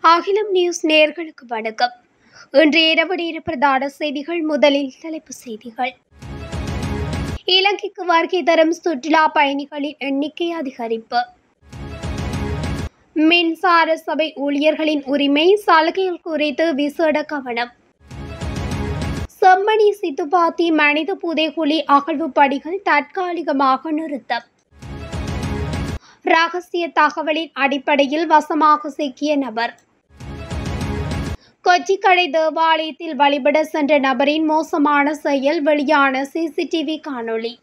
அகிலம் நியூஸ் நேயர்களுக்கு வணக்கம். இன்று இரவு நேர பிரதான செய்திகள். முதலில் தலைப்புச் செய்திகள். இலங்கைக்கு வருகை தரும் சுற்றுலா பயணிகளின் எண்ணிக்கை அதிகரிப்பு. மின்சார சபை ஊழியர்களின் உரிமை சலுகைகள் குறித்து விசேட கவனம். செம்மணி சித்துப்பாத்தி மனித புதைகுழி அகழ்வு பணிகள் தற்காலிகமாக நிறுத்தம். ரகசிய தகவலின் அடிப்படையில் வசமாக சிக்கிய நபர். கொச்சிக்கடை தேவாலயத்தில் வழிபட சென்ற நபரின் மோசமான செயல், வெளியான சிசிடிவி காணொளி.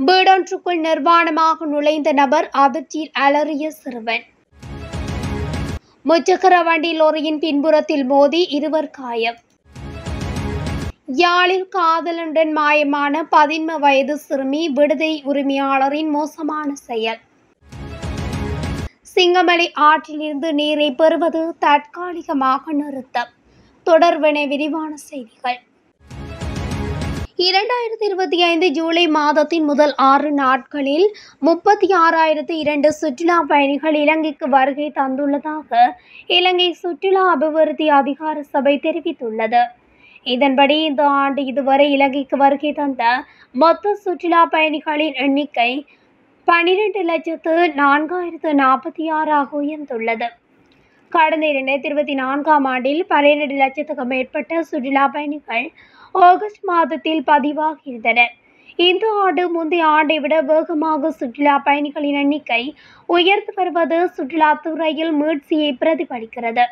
வீடொன்றுக்குள் நிர்வாணமாக நுழைந்த நபர், அதிர்ச்சியில் அலறிய சிறுவன். முச்சக்கர வண்டி லொரியின் பின்புறத்தில் மோதி இருவர் காயம். யாழில் காதலனுடன் மாயமான 13 வயது சிறுமி, விடுதி உரிமையாளரின் மோசமான செயல். சிங்கமலை ஆற்றிலிருந்து நீரை பெறுவது தற்காலிகமாக நிறுத்தம். தொடர்பென விரிவான செய்திகள். 2025 ஜூலை மாதத்தின் முதல் 6 நாட்களில் 36,002 சுற்றுலா பயணிகள் இலங்கைக்கு வருகை தந்துள்ளதாக இலங்கை சுற்றுலா அபிவிருத்தி அதிகார சபை தெரிவித்துள்ளது. இதன்படி இந்த ஆண்டு இதுவரை இலங்கைக்கு வருகை தந்த மொத்த சுற்றுலா பயணிகளின் எண்ணிக்கை 12,04,046 உயர்ந்துள்ளது. கடந்த 2024 ஆண்டில் 12 லட்சத்துக்கும் மேற்பட்ட சுற்றுலா பயணிகள் ஆகஸ்ட் மாதத்தில் பதிவாகியிருந்தனர். இந்த ஆண்டு முந்தைய ஆண்டை விட வேகமாக சுற்றுலா பயணிகளின் எண்ணிக்கை உயர்ந்து வருவது சுற்றுலாத்துறையில் மீட்சியை பிரதிபலிக்கிறது.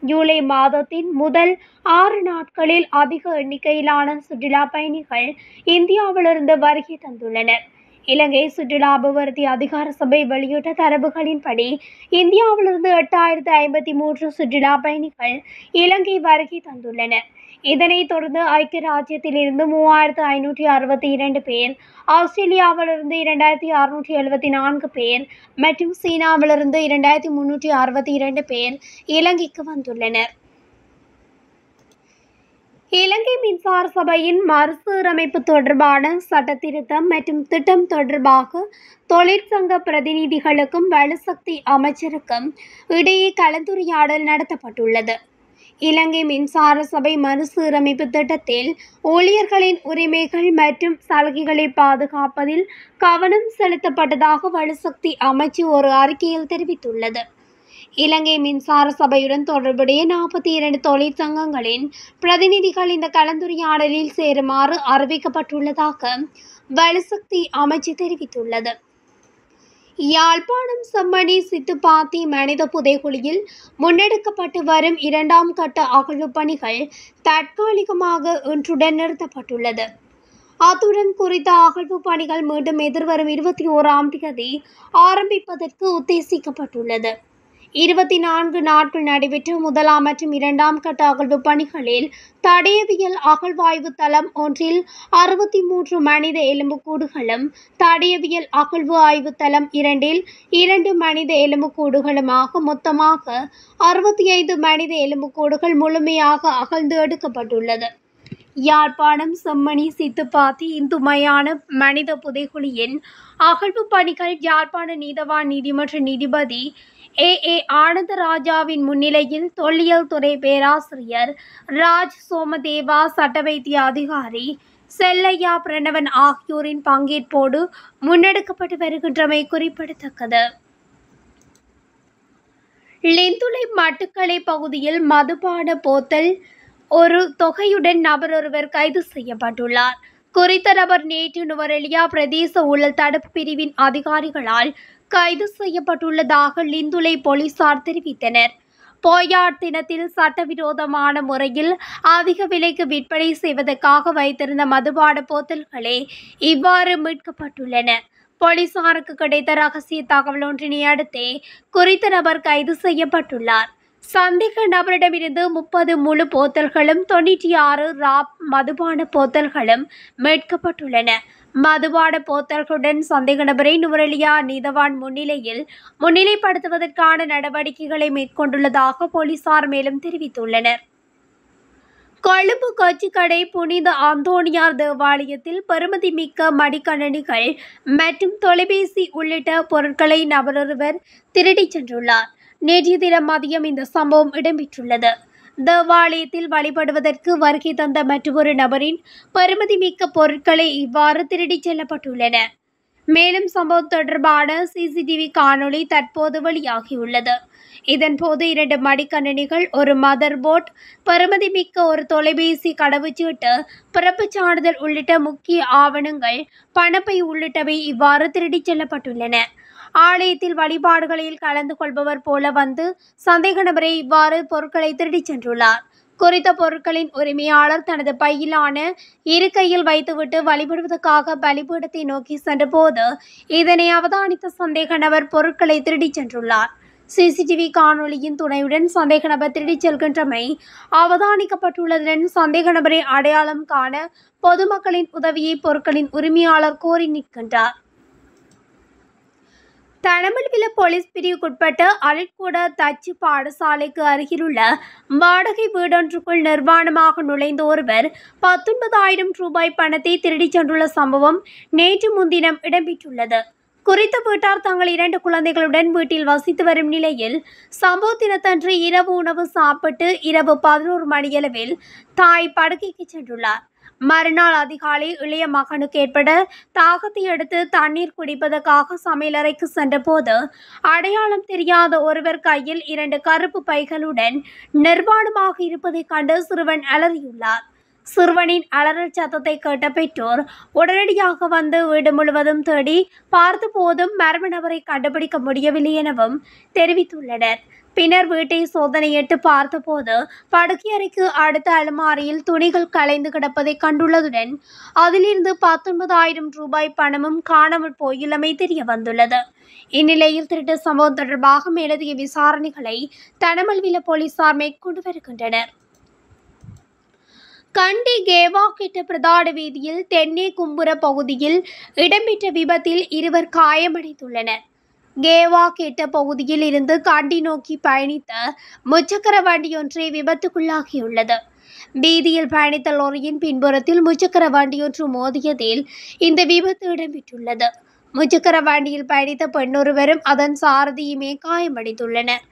ஜூலை மாதத்தின் முதல் 6 நாட்களில் அதிக எண்ணிக்கையிலான சுற்றுலா பயணிகள் இந்தியாவிலிருந்து வருகை தந்துள்ளனர். இலங்கை சுற்றுலா அபிவிருத்தி அதிகார சபை வெளியிட்ட தரவுகளின்படி இந்தியாவிலிருந்து 8,053 சுற்றுலா பயணிகள் இலங்கை வருகை தந்துள்ளனர். இதனைத் தொடர்ந்து ஐக்கிய ராஜ்யத்திலிருந்து 3,562 பேர், ஆஸ்திரேலியாவிலிருந்து 2,674 பேர் மற்றும் சீனாவிலிருந்து 2,362 பேர் இலங்கைக்கு வந்துள்ளனர். இலங்கை மின்சார சபையின் மறுசீரமைப்பு தொடர்பான சட்டத்திருத்தம் மற்றும் திட்டம் தொடர்பாக தொழிற்சங்க பிரதிநிதிகளுக்கும் வலுசக்தி அமைச்சருக்கும் இடையே கலந்துரையாடல் நடத்தப்பட்டுள்ளது. இலங்கை மின்சார சபை மறுசீரமைப்பு திட்டத்தில் ஊழியர்களின் உரிமைகள் மற்றும் சலுகைகளை பாதுகாப்பதில் கவனம் செலுத்தப்பட்டதாக வலுசக்தி அமைச்சு ஒரு அறிக்கையில் தெரிவித்துள்ளது. இலங்கை மின்சார சபையுடன் தொடர்புடைய 42 தொழிற்சங்கங்களின் பிரதிநிதிகள் இந்த கலந்துரையாடலில் சேருமாறு அறிவிக்கப்பட்டுள்ளதாக வலுசக்தி அமைச்சு தெரிவித்துள்ளது. யாழ்ப்பாணம் செம்மணி சித்துப்பாத்தி மனித புதைகுழியில் முன்னெடுக்கப்பட்டு வரும் 2ஆம் கட்ட அகழ்வு பணிகள் தற்காலிகமாக இன்றுடன் நிறுத்தப்பட்டுள்ளது. அத்துடன் குறித்த அகழ்வு பணிகள் மீண்டும் எதிர்வரும் 21ஆம் தேதி ஆரம்பிப்பதற்கு உத்தேசிக்கப்பட்டுள்ளது. 24 நாட்கள் நடைபெற்ற 1ஆம் மற்றும் 2ஆம் கட்ட அகழ்வு பணிகளில் தடயவியல் அகழ்வாய்வு தளம் ஒன்றில் 63 மனித எலும்புக்கூடுகளும், தடயவியல் அகழ்வு ஆய்வு தளம் 2இல் 2 மனித எலும்புக்கூடுகளுமாக மொத்தமாக 65 மனித எலும்புக்கூடுகள் முழுமையாக அகழ்ந்து எடுக்கப்பட்டுள்ளது. யாழ்ப்பாணம் செம்மணி சித்துப்பாத்தி இந்து மயான மனித புதைகுழியின் அகழ்வு பணிகள் யாழ்ப்பாண நீதவான் நீதிமன்ற நீதிபதி ஏ ஆனந்தராஜாவின் முன்னிலையில் தொல்லியல் துறை பேராசிரியர் ராஜ் சோமதேவா, சட்ட வைத்திய அதிகாரி செல்லையா பிரணவன் ஆகியோரின் பங்கேற்போடு முன்னெடுக்கப்பட்டு வருகின்றமை குறிப்பிடத்தக்கது. லிந்துலை மட்டுக்களை பகுதியில் மதுபான போத்தல் ஒரு தொகையுடன் நபர் ஒருவர் கைது செய்யப்பட்டுள்ளார். குறித்த நபர் நேற்று நுவரெலியா பிரதேச ஊழல் தடுப்பு பிரிவின் அதிகாரிகளால் கைது செய்யப்பட்டுள்ளதாக லிந்துலை போலீசார் தெரிவித்தனர். போயாட் தினத்தில் சட்டவிரோதமான முறையில் அதிக விலைக்கு விற்பனை செய்வதற்காக வைத்திருந்த மதுபான போத்தல்களே இவ்வாறு மீட்கப்பட்டுள்ளன. போலீசாருக்கு கிடைத்த ரகசிய தகவல் ஒன்றினை அடுத்தே குறித்த நபர் கைது செய்யப்பட்டுள்ளார். சந்தேக நபரிடமிருந்து 30 முழு போத்தல்களும் 96 ராப் மதுபான போத்தல்களும் மீட்கப்பட்டுள்ளன. மதுபான போத்தல்களுடன் சந்தேக நபரை நுவரெலியா நீதவான் முன்னிலையில் முன்னிலைப்படுத்துவதற்கான நடவடிக்கைகளை மேற்கொண்டுள்ளதாக போலீசார் மேலும் தெரிவித்துள்ளனர். கொழும்பு கொச்சிக்கடை புனித அந்தோணியார் தேவாலயத்தில் பெறுமதிமிக்க மடிக்கணினிகள் மற்றும் தொலைபேசி உள்ளிட்ட பொருட்களை நபரொருவர் திருடிச் சென்றுள்ளார். நேற்றைய தினம் மதியம் இந்த சம்பவம் இடம்பெற்றுள்ளது. தேவாலயத்தில் வழிபடுவதற்கு வருகை தந்த மற்றொரு நபரின் பெறுமதிமிக்க பொருட்களை இவ்வாறு திருடிச் செல்லப்பட்டுள்ளன. மேலும் சம்பவம் தொடர்பான சிசிடிவி காணொளி தற்போது வெளியாகியுள்ளது. இதன்போது 2 மடிக்கணினிகள், ஒரு மதர் போர்ட், பெறுமதிமிக்க ஒரு தொலைபேசி, கடவுச்சீட்டு, பிறப்புச் சான்றிதழ் உள்ளிட்ட முக்கிய ஆவணங்கள், பணப்பை உள்ளிட்டவை இவ்வாறு திருடிச் செல்லப்பட்டுள்ளன. ஆலயத்தில் வழிபாடுகளில் கலந்து கொள்பவர் போல வந்து சந்தேக நபரை இவ்வாறு பொருட்களை திருடிச் சென்றுள்ளார். குறித்த பொருட்களின் உரிமையாளர் தனது பையிலான இருக்கையில் வைத்துவிட்டு வழிபடுவதற்காக பலிபீடத்தை நோக்கி சென்றபோது இதனை அவதானித்த சந்தேக நபர் பொருட்களை திருடிச் சென்றுள்ளார். சிசிடிவி காணொளியின் துணையுடன் சந்தேக நபர் திருடிச் செல்கின்றமை அவதானிக்கப்பட்டுள்ளதுடன் சந்தேக நபரை அடையாளம் காண பொதுமக்களின் உதவியை பொருட்களின் உரிமையாளர் கோரி நிற்கின்றார். தனமல்வில போலீஸ் பிரிவுக்குட்பட்ட அலிட்கூட தச்சு பாடசாலைக்கு அருகிலுள்ள வாடகை வீடொன்றுக்குள் நிர்வாணமாக நுழைந்த ஒருவர் 19,000 ரூபாய் பணத்தை திருடிச் சென்றுள்ள சம்பவம் நேற்று முன்தினம் இடம்பெற்றுள்ளது. குறித்த வீட்டார் தங்கள் 2 குழந்தைகளுடன் வீட்டில் வசித்து வரும் நிலையில் சம்பவ தினத்தன்று இரவு உணவு சாப்பிட்டு இரவு 11 மணியளவில் தாய் படுக்கைக்கு சென்றுள்ளார். மறுநாள் அதிகாலை இளைய மகனுக்கு ஏற்பட தாகத்தை அடுத்து தண்ணீர் குடிப்பதற்காக சமையலறைக்கு சென்றபோது அடையாளம் தெரியாத ஒருவர் கையில் 2 கருப்பு பைகளுடன் நிர்வாணமாக இருப்பதைக் கண்டு சிறுவன் அலறியுள்ளார். சிறுவனின் அலறல் சத்தத்தை கேட்ட பெற்றோர் உடனடியாக வந்து வீடு முழுவதும் தேடி பார்த்த போதும் மர்ம நபரை கண்டுபிடிக்க முடியவில்லை எனவும் தெரிவித்துள்ளனர். பின்னர் வீட்டை சோதனையிட்டு பார்த்தபோது படுக்கையறைக்கு அடுத்த அலமாரியில் துணிகள் கலைந்து கிடப்பதை கண்டுள்ளதுடன் அதிலிருந்து 19,000 ரூபாய் பணமும் காணாமல் போயுள்ளமை தெரிய வந்துள்ளது. இந்நிலையில் திருட்டு சம்பவம் தொடர்பாக மேலதிக விசாரணைகளை தனமல்வில போலீசார் மேற்கொண்டு வருகின்றனர். கண்டி கேவாக்கெட்ட பிரதான வீதியில் தென்னே கும்புர பகுதியில் இடம்பெற்ற விபத்தில் 2 காயமடைந்துள்ளனர். கேவாக்கெட்ட பகுதியில் இருந்து கண்டி நோக்கி பயணித்த முச்சக்கர வண்டியொன்றை விபத்துக்குள்ளாகியுள்ளது. வீதியில் பயணித்த லோரியின் பின்புறத்தில் முச்சக்கர வண்டியொன்று மோதியதில் இந்த விபத்து இடம்பெற்றுள்ளது. முச்சக்கர வண்டியில் பயணித்த பெண்ணொருவரும் அதன் சாரதியுமே காயமடைந்துள்ளனர்.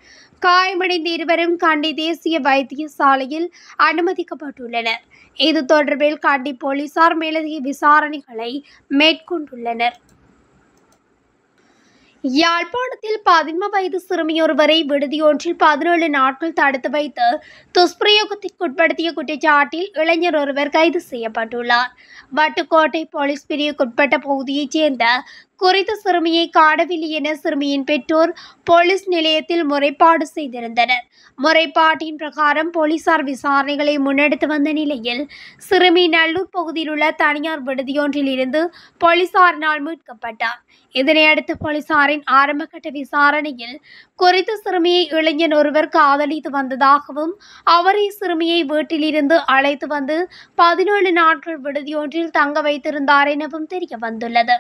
காயமடைந்த 2 கண்டி தேசிய வைத்தியசாலையில் அனுமதிக்கப்பட்டுள்ளனர். இது தொடர்பில் கண்டி போலீசார் மேலதிக விசாரணைகளை மேற்கொண்டுள்ளனர். யாழ்ப்பாணத்தில் 11 வயது சிறுமியொருவரை விடுதியொன்றில் 17 நாட்கள் தடுத்து வைத்து துஷ்பிரயோகத்திற்குட்படுத்திய குற்றச்சாட்டில் இளைஞர் ஒருவர் கைது செய்யப்பட்டுள்ளார். வட்டுக்கோட்டை போலீஸ் பிரிவுக்குட்பட்ட பகுதியைச் சேர்ந்த குறித்த சிறுமியை காணவில்லை என சிறுமியின் பெற்றோர் போலீஸ் நிலையத்தில் முறைப்பாடு செய்திருந்தனர். முறைப்பாட்டின் பிரகாரம் போலீசார் விசாரணைகளை முன்னெடுத்து வந்த நிலையில் சிறுமி நல்லூர் பகுதியில் உள்ள தனியார் விடுதியொன்றில் இருந்து போலீசாரினால் மீட்கப்பட்டார். இதனையடுத்து போலீசாரின் ஆரம்பகட்ட விசாரணையில் குறித்த சிறுமியை இளைஞன் ஒருவர் காதலித்து வந்ததாகவும் அவரை சிறுமியை வீட்டில் இருந்து அழைத்து வந்து 17 நாட்கள் விடுதியொன்றில் தங்க வைத்திருந்தார் எனவும் தெரிய வந்துள்ளது.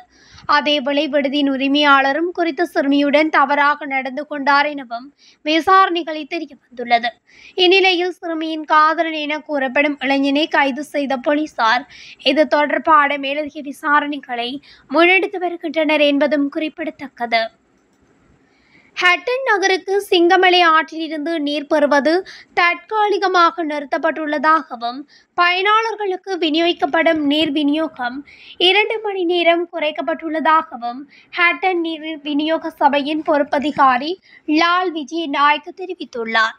அதேவேளை விடுதியின் உரிமையாளரும் குறித்த சிறுமியுடன் தவறாக நடந்து கொண்டார் எனவும் விசாரணைகளில் தெரிய வந்துள்ளது. இந்நிலையில் சிறுமியின் காதலன் என கூறப்படும் இளைஞனை கைது செய்த போலீசார் இது தொடர்பான மேலதிக விசாரணைகளை முன்னெடுத்து வருகின்றனர் என்பதும் குறிப்பிடத்தக்கது. ஹட்டன் நகருக்கு சிங்கமலை ஆற்றிலிருந்து நீர் பெறுவது தற்காலிகமாக நிறுத்தப்பட்டுள்ளதாகவும் பயனாளர்களுக்கு விநியோகிக்கப்படும் நீர் விநியோகம் 2 மணி நேரம் குறைக்கப்பட்டுள்ளதாகவும் ஹட்டன் நீர் விநியோக சபையின் பொறுப்பதிகாரி லால் விஜயநாயக்க தெரிவித்துள்ளார்.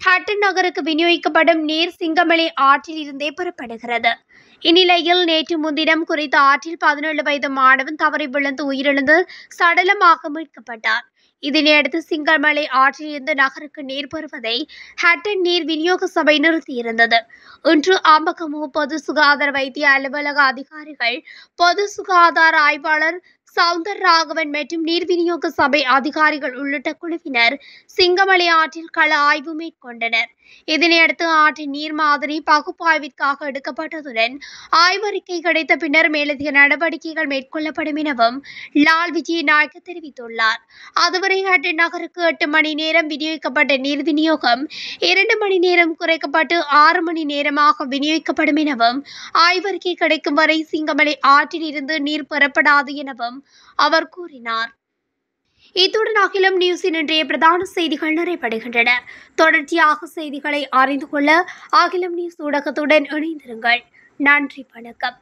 ஹட்டன் நகருக்கு விநியோகிக்கப்படும் நீர் சிங்கமலை ஆற்றில் இருந்தே பெறப்படுகிறது. இந்நிலையில் நேற்று முன்தினம் குறித்த ஆற்றில் 17 வயது மாணவன் தவறி விழுந்து உயிரிழந்து சடலமாக மீட்கப்பட்டார். இதனையடுத்து சிங்கமலை ஆற்றில் இருந்து நகருக்கு நீர் பெறுவதை ஹட்டன் நீர் விநியோக சபை நிறுத்தியிருந்தது. இன்று அம்பகமு பொது சுகாதார வைத்திய அலுவலக அதிகாரிகள், பொது சுகாதார ஆய்வாளர் சவுந்தர் ராகவன் மற்றும் நீர் விநியோக சபை அதிகாரிகள் உள்ளிட்ட குழுவினர் சிங்கமலை ஆற்றில் கள ஆய்வு மேற்கொண்டனர். இதனையடுத்து ஆற்றின் நீர் மாதிரி பகுப்பாய்விற்காக எடுக்கப்பட்டதுடன் ஆய்வறிக்கை கிடைத்த பின்னர் மேலதிக நடவடிக்கைகள் மேற்கொள்ளப்படும் எனவும் லால் விஜயநாயக்க தெரிவித்துள்ளார். அதுவரை ஹட்டன் நகருக்கு 8 மணி நேரம் விநியோகிக்கப்பட்ட நீர் விநியோகம் 2 மணி நேரம் குறைக்கப்பட்டு 6 மணி நேரமாக விநியோகிக்கப்படும் எனவும் ஆய்வறிக்கை கிடைக்கும் வரை சிங்கமலை ஆற்றில் இருந்து நீர் பெறப்படாது எனவும் அவர் கூறினார். இத்துடன் அகிலம் நியூஸின் இன்றைய பிரதான செய்திகள் நிறைவடைகின்றன. தொடர்ச்சியாக செய்திகளை அறிந்து கொள்ள அகிலம் நியூஸ் ஊடகத்துடன் இணைந்திருங்கள். நன்றி, வணக்கம்.